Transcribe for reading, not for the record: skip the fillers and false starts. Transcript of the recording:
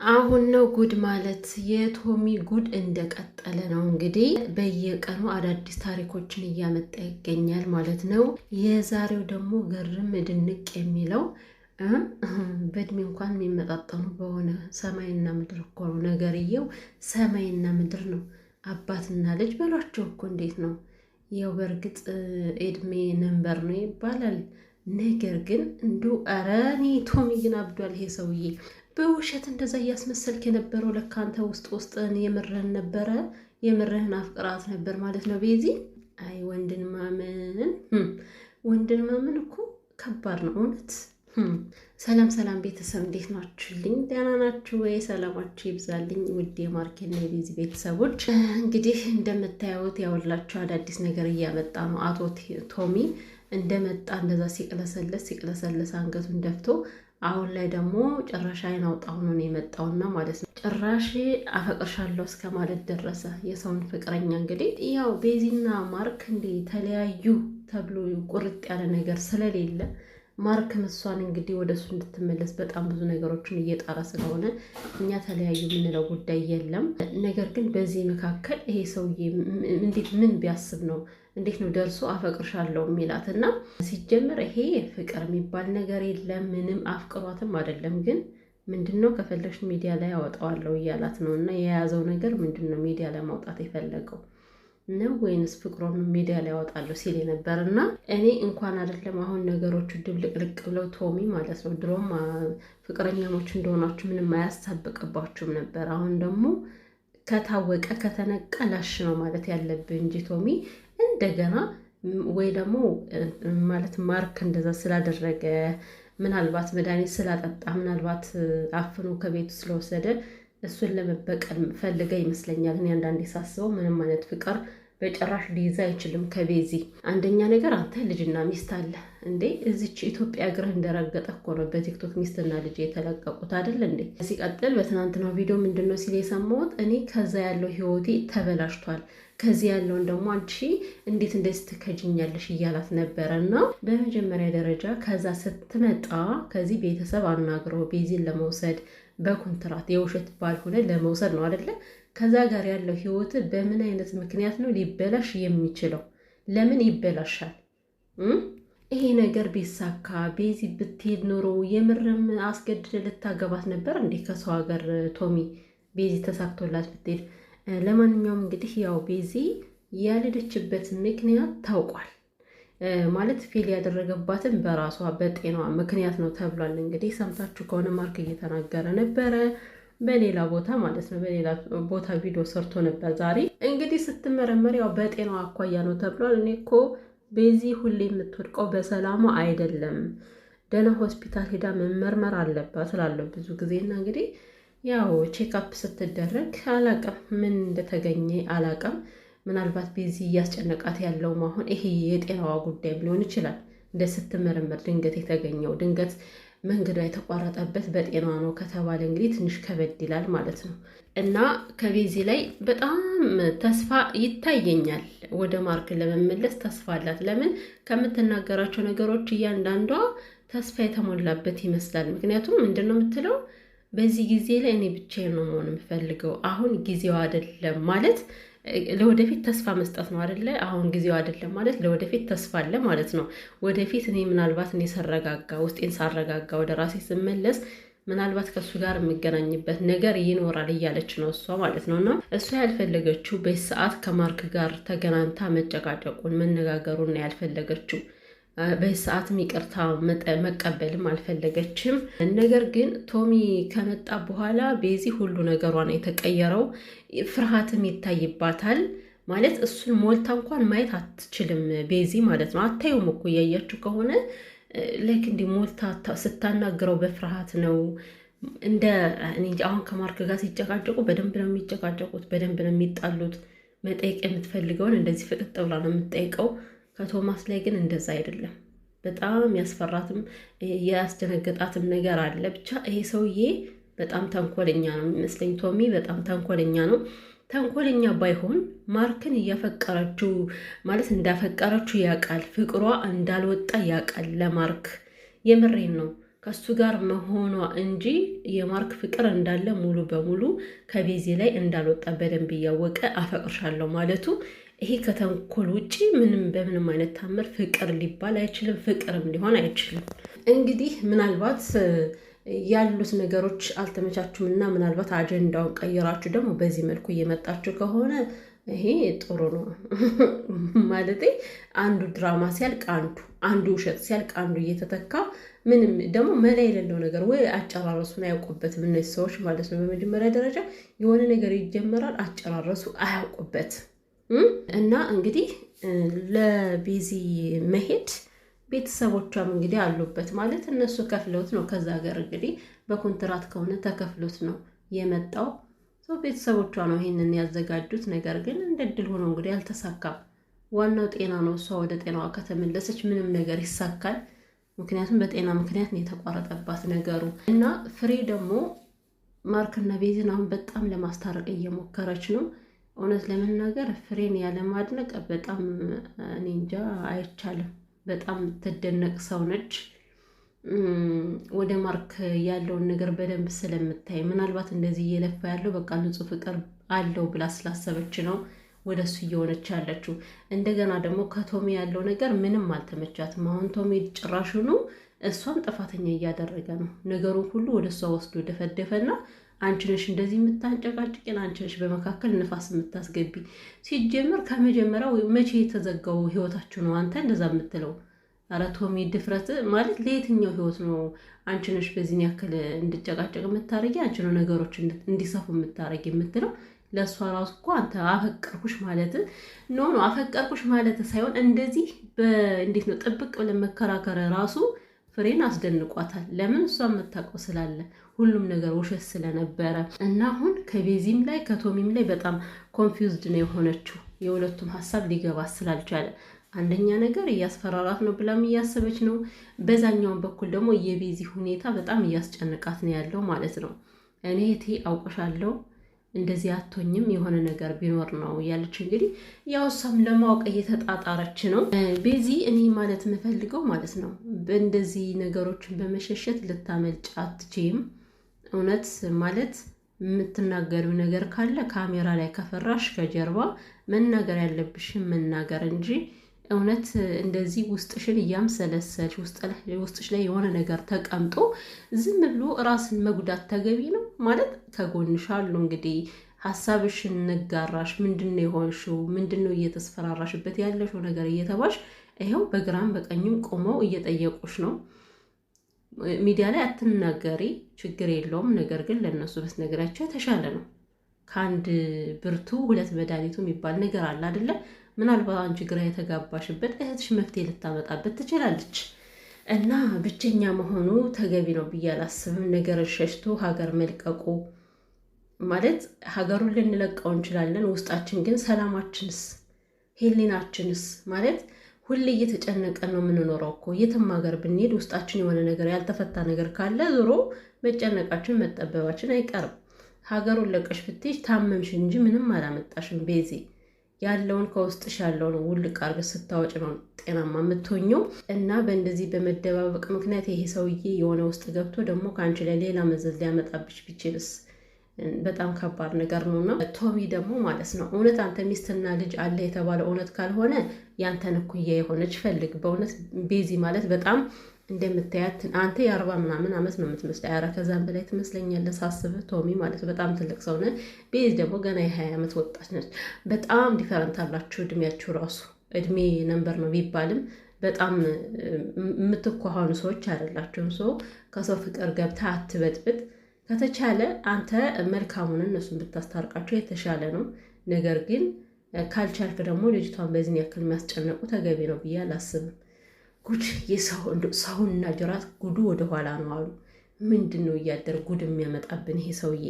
አሁን ነው ጉድ ማለት የቶሚ ጉድ እንደቀጠለ ነው። እንግዲህ በየቀኑ አዳዲስ ታሪኮችን እያመጣ ይገኛል ማለት ነው። የዛሬው ደግሞ ግርም ድንቅ የሚለው በእድሜ እንኳን የሚመጣጠኑ በሆነ ሰማይና ምድር እኮ ነው ነገርየው። ሰማይና ምድር ነው። አባትና ልጅ በሏቸው እኮ እንዴት ነው? ያው በእርግጥ እድሜ ነንበር ነው ይባላል። ነገር ግን ኧረ እኔ ቶሚ ግን አብዷል ይሄ ሰውዬ። በውሸት እንደዛ እያስመሰልክ የነበረው ለካ አንተ ውስጥህን የምርህን ነበረ። የምርህን አፍቅራት ነበር ማለት ነው ቤዚ። አይ ወንድን ማመን እኮ ከባድ ነው እውነት። ሰላም ቤተሰብ እንዴት ናችሁልኝ? ደህና ናችሁ ወይ? ሰላማችሁ ይብዛልኝ ውድ የማርኬና የቤዚ ቤተሰቦች። እንግዲህ እንደምታዩት ያውላችሁ አዳዲስ ነገር እያመጣ ነው አቶ ቶሚ። እንደመጣ እንደዛ ሲቅለሰለስ አንገቱን ደፍቶ አሁን ላይ ደግሞ ጭራሽ አይን አውጣ ሆኖ ነው የመጣውና ማለት ነው። ጭራሽ አፈቅርሻለሁ እስከ ማለት ደረሰ። የሰውን ፍቅረኛ እንግዲህ ያው ቤዚና ማርክ እንዲህ ተለያዩ ተብሎ ቁርጥ ያለ ነገር ስለሌለ ማርክም እሷን እንግዲህ ወደ እሱ እንድትመለስ በጣም ብዙ ነገሮችን እየጣረ ስለሆነ እኛ ተለያዩ የምንለው ጉዳይ የለም። ነገር ግን በዚህ መካከል ይሄ ሰውዬ እንዴት ምን ቢያስብ ነው እንዴት ነው ደርሶ አፈቅርሻለሁ የሚላት? እና ሲጀምር ይሄ ፍቅር የሚባል ነገር የለም። ምንም አፍቅሯትም አይደለም። ግን ምንድነው ከፈለግሽ ሚዲያ ላይ አወጣዋለሁ እያላት ነው። እና የያዘው ነገር ምንድነው ሚዲያ ላይ ማውጣት የፈለገው ነው ወይንስ ፍቅሩን ሚዲያ ላይ ያወጣለሁ ሲል ነበር? እና እኔ እንኳን አይደለም አሁን ነገሮቹ ድብልቅልቅ ብለው ቶሚ ማለት ነው ድሮም ፍቅረኛሞች እንደሆናችሁ ምንም አያስታብቅባችሁም ነበር። አሁን ደግሞ ከታወቀ ከተነቀ ላሽ ነው ማለት ያለብህ እንጂ ቶሚ እንደገና ወይ ደግሞ ማለት ማርክ እንደዛ ስላደረገ ምናልባት መድኃኒት ስላጠጣ ምናልባት አፍኖ ከቤቱ ስለወሰደ እሱን ለመበቀል ፈልገ ይመስለኛል። እኔ አንዳንዴ ሳስበው ምንም አይነት ፍቅር በጭራሽ ሊይዝ አይችልም ከቤዚ። አንደኛ ነገር አንተ ልጅና ሚስት አለ እንዴ? እዚች ኢትዮጵያ እግርህ እንደረገጠ እኮ ነው በቲክቶክ ሚስትና ልጅ የተለቀቁት አይደል እንዴ? ሲቀጥል በትናንትናው ቪዲዮ ምንድነው ሲል የሰማሁት እኔ ከዛ ያለው ህይወቴ ተበላሽቷል፣ ከዚህ ያለውን ደግሞ አንቺ እንዴት እንደዚህ ትከጅኛለሽ እያላት ነበረ። እና በመጀመሪያ ደረጃ ከዛ ስትመጣ ከዚህ ቤተሰብ አናግረው ቤዚን ለመውሰድ በኮንትራት የውሸት ባልሆነ ለመውሰድ ነው አይደለ? ከዛ ጋር ያለው ህይወት በምን አይነት ምክንያት ነው ሊበላሽ የሚችለው? ለምን ይበላሻል? ይሄ ነገር ቢሳካ ቤዚ ብትሄድ ኖሮ የምርም አስገድደ ልታገባት ነበር እንዴ ከሰው ሀገር ቶሚ? ቤዚ ተሳክቶላት ብትሄድ። ለማንኛውም እንግዲህ ያው ቤዚ ያልሄደችበት ምክንያት ታውቋል። ማለት ፊል ያደረገባትን በራሷ በጤናዋ ምክንያት ነው ተብሏል። እንግዲህ ሰምታችሁ ከሆነ ማርክ እየተናገረ ነበረ በሌላ ቦታ ማለት ነው። በሌላ ቦታ ቪዲዮ ሰርቶ ነበር ዛሬ። እንግዲህ ስትመረመር ያው በጤናዋ አኳያ ነው ተብሏል። እኔ እኮ ቤዚ ሁሌ የምትወድቀው በሰላሟ አይደለም፣ ደህና ሆስፒታል ሄዳ መመርመር አለባት ስላለው ብዙ ጊዜና እንግዲህ ያው ቼክአፕ ስትደረግ አላቅም ምን እንደተገኘ አላቅም። ምናልባት ቤዚ እያስጨነቃት ያለው አሁን ይሄ የጤናዋ ጉዳይ ሊሆን ይችላል። እንደ ስትመረመር ድንገት የተገኘው ድንገት መንገዷ የተቋረጠበት በጤናዋ ነው ከተባለ እንግዲህ ትንሽ ከበድ ይላል ማለት ነው። እና ከቤዚ ላይ በጣም ተስፋ ይታየኛል። ወደ ማርክ ለመመለስ ተስፋ አላት። ለምን ከምትናገራቸው ነገሮች እያንዳንዷ ተስፋ የተሞላበት ይመስላል። ምክንያቱም ምንድነው የምትለው በዚህ ጊዜ ላይ እኔ ብቻዬን ነው መሆን የምፈልገው፣ አሁን ጊዜው አይደለም ማለት ለወደፊት ተስፋ መስጠት ነው አይደለ? አሁን ጊዜው አይደለም ማለት ለወደፊት ተስፋ አለ ማለት ነው። ወደፊት እኔ ምናልባት እኔ ውስጤን ሳረጋጋ ወደ ራሴ ስመለስ ምናልባት ከእሱ ጋር የምገናኝበት ነገር ይኖራል እያለች ነው እሷ ማለት ነው። እና እሷ ያልፈለገችው በሰዓት ከማርክ ጋር ተገናኝታ መጨቃጨቁን መነጋገሩን ያልፈለገችው በሰዓትም ይቅርታ መቀበልም አልፈለገችም። ነገር ግን ቶሚ ከመጣ በኋላ ቤዚ ሁሉ ነገሯን የተቀየረው፣ ፍርሃትም ይታይባታል ማለት እሱን ሞልታ እንኳን ማየት አትችልም ቤዚ ማለት ነው። አታዩም እኮ እያያችሁ ከሆነ ላይክ እንዲህ ሞልታ ስታናግረው በፍርሃት ነው። እንደ አሁን ከማርክ ጋር ሲጨቃጨቁ በደንብ ነው የሚጨቃጨቁት፣ በደንብ ነው የሚጣሉት። መጠየቅ የምትፈልገውን እንደዚህ ፍጥጥ ብላ ነው የምትጠይቀው። ከቶማስ ላይ ግን እንደዛ አይደለም። በጣም ያስፈራትም ያስደነገጣትም ነገር አለ። ብቻ ይሄ ሰውዬ በጣም ተንኮለኛ ነው የሚመስለኝ። ቶሚ በጣም ተንኮለኛ ነው። ተንኮለኛ ባይሆን ማርክን እያፈቀረችው ማለት እንዳፈቀረችው ያውቃል። ፍቅሯ እንዳልወጣ ያውቃል ለማርክ። የምሬን ነው። ከሱ ጋር መሆኗ እንጂ የማርክ ፍቅር እንዳለ ሙሉ በሙሉ ከቤዚ ላይ እንዳልወጣ በደንብ እያወቀ አፈቅርሻለሁ ማለቱ ይሄ ከተንኮል ውጪ ምንም በምንም አይነት ታምር ፍቅር ሊባል አይችልም፣ ፍቅርም ሊሆን አይችልም። እንግዲህ ምናልባት ያሉት ነገሮች አልተመቻቹም እና ምናልባት አጀንዳውን ቀይራችሁ ደግሞ በዚህ መልኩ እየመጣችሁ ከሆነ ይሄ ጥሩ ነው ማለት አንዱ ድራማ ሲያልቅ አንዱ ውሸት ሲያልቅ አንዱ እየተተካ ምንም ደግሞ መላ የሌለው ነገር ወይ አጨራረሱን አያውቁበትም እነዚህ ሰዎች ማለት ነው። በመጀመሪያ ደረጃ የሆነ ነገር ይጀመራል፣ አጨራረሱ አያውቁበትም። እና እንግዲህ ለቤዚ መሄድ ቤተሰቦቿም እንግዲህ አሉበት ማለት እነሱ ከፍለውት ነው ከዛ ሀገር እንግዲህ በኮንትራት ከሆነ ተከፍሎት ነው የመጣው። ቤተሰቦቿ ነው ይሄንን ያዘጋጁት። ነገር ግን እንደ ድል ሆኖ እንግዲህ አልተሳካም። ዋናው ጤና ነው። እሷ ወደ ጤናዋ ከተመለሰች ምንም ነገር ይሳካል። ምክንያቱም በጤና ምክንያት ነው የተቋረጠባት ነገሩ። እና ፍሬ ደግሞ ማርክና ቤዚን አሁን በጣም ለማስታረቅ እየሞከረች ነው። እውነት ለመናገር ፍሬን ያለማድነቅ በጣም እኔ እንጃ አይቻልም። በጣም ትደነቅ ሰው ነች። ወደ ማርክ ያለውን ነገር በደንብ ስለምታይ ምናልባት እንደዚህ እየለፋ ያለው በቃ ንጹህ ፍቅር አለው ብላ ስላሰበች ነው ወደ እሱ እየሆነች ያለችው። እንደገና ደግሞ ከቶሚ ያለው ነገር ምንም አልተመቻትም። አሁን ቶሚ ጭራሹኑ እሷን ጥፋተኛ እያደረገ ነው። ነገሩን ሁሉ ወደ እሷ ወስዶ ደፈደፈና አንቺ ነሽ እንደዚህ የምታንጨቃጭቂን፣ አንቺ ነሽ በመካከል ንፋስ የምታስገቢ። ሲጀምር ከመጀመሪያው መቼ የተዘጋው ህይወታችሁ ነው አንተ እንደዛ የምትለው? ኧረ ቶሚ ድፍረት ማለት ለየትኛው ህይወት ነው? አንቺ ነሽ በዚህን ያክል እንድጨቃጨቅ የምታረጊ፣ አንቺ ነው ነገሮች እንዲሰፉ የምታረጊ የምትለው። ለእሷ ራሱ እኮ አንተ አፈቀርኩሽ ማለት ኖ አፈቀርኩሽ ማለት ሳይሆን እንደዚህ እንዴት ነው ጥብቅ ብለን መከራከር ራሱ ፍሬን አስደንቋታል። ለምን? እሷ የምታውቀው ስላለ ሁሉም ነገር ውሸት ስለነበረ እና አሁን ከቤዚም ላይ ከቶሚም ላይ በጣም ኮንፊውዝድ ነው የሆነችው። የሁለቱም ሀሳብ ሊገባ ስላልቻለ አንደኛ ነገር እያስፈራራት ነው ብላም እያሰበች ነው። በዛኛውን በኩል ደግሞ የቤዚ ሁኔታ በጣም እያስጨነቃት ነው ያለው ማለት ነው። እኔ እቴ አውቀሻለሁ እንደዚህ አቶኝም የሆነ ነገር ቢኖር ነው ያለች። እንግዲህ ያው እሷም ለማወቅ እየተጣጣረች ነው። ቤዚ እኔ ማለት የምፈልገው ማለት ነው በእንደዚህ ነገሮችን በመሸሸት ልታመልጭ አትችይም። እውነት ማለት የምትናገሪው ነገር ካለ ካሜራ ላይ ከፈራሽ ከጀርባ መናገር ያለብሽን መናገር እንጂ እውነት እንደዚህ ውስጥሽን እያምሰለሰልሽ ውስጥሽ ላይ የሆነ ነገር ተቀምጦ ዝም ብሎ ራስን መጉዳት ተገቢ ነው ማለት? ከጎንሽ አሉ እንግዲህ ሀሳብሽን ንጋራሽ። ምንድነው የሆንሽው? ምንድነው እየተስፈራራሽበት ያለሽው ነገር እየተባሽ ይኸው በግራም በቀኝም ቆመው እየጠየቁሽ ነው። ሚዲያ ላይ አትናገሪ ችግር የለውም። ነገር ግን ለእነሱ ብትነግራቸው የተሻለ ነው። ከአንድ ብርቱ ሁለት መድኃኒቱ የሚባል ነገር አለ አይደለ? ምናልባት አንቺ ግራ የተጋባሽበት እህትሽ መፍትሄ ልታመጣበት ትችላለች። እና ብቸኛ መሆኑ ተገቢ ነው ብዬ አላስብም። ነገር ሸሽቶ ሀገር መልቀቁ ማለት ሀገሩን ልንለቀው እንችላለን። ውስጣችን ግን ሰላማችንስ ሄሊናችንስ ማለት ሁሌ እየተጨነቀን ነው የምንኖረው እኮ። የትም ሀገር ብንሄድ ውስጣችን የሆነ ነገር ያልተፈታ ነገር ካለ ዞሮ መጨነቃችን መጠበባችን አይቀርም። ሀገሩን ለቀሽ ብትሄጂ ታመምሽ እንጂ ምንም አላመጣሽም ቤዚ። ያለውን ከውስጥሽ ያለውን ውልቅ አድርገሽ ስታወጭ ነው ጤናማ የምትሆኘው። እና በእንደዚህ በመደባበቅ ምክንያት ይሄ ሰውዬ የሆነ ውስጥ ገብቶ ደግሞ ከአንቺ ላይ ሌላ መዘዝ ሊያመጣብሽ ቢችልስ? በጣም ከባድ ነገር ነውና ቶሚ ደግሞ ማለት ነው እውነት አንተ ሚስትና ልጅ አለ የተባለው እውነት ካልሆነ ያንተን እኩያ የሆነች ፈልግ። በእውነት ቤዚ ማለት በጣም እንደምታያት አንተ የ40 ምናምን ዓመት ነው የምትመስለው። ኧረ ከዛም በላይ ትመስለኛለህ ሳስብህ ቶሚ ማለት በጣም ትልቅ ሰው ነህ። ቤዚ ደግሞ ገና የ20 ዓመት ወጣት ነች። በጣም ዲፈረንት አላችሁ እድሜያችሁ ራሱ እድሜ ነንበር ነው ቢባልም በጣም የምትኳኋኑ ሰዎች አይደላችሁም። ሰው ከሰው ፍቅር ገብታ አትበጥብጥ። ከተቻለ አንተ መልካሙን እነሱን ብታስታርቃቸው የተሻለ ነው። ነገር ግን ካልቻልክ ደግሞ ልጅቷን በዚህን ያክል የሚያስጨነቁ ተገቢ ነው ብዬ አላስብም። ጉድ ሰውና ጅራት ጉዱ ወደኋላ ነው አሉ። ምንድን ነው እያደር ጉድ የሚያመጣብን ይሄ ሰውዬ?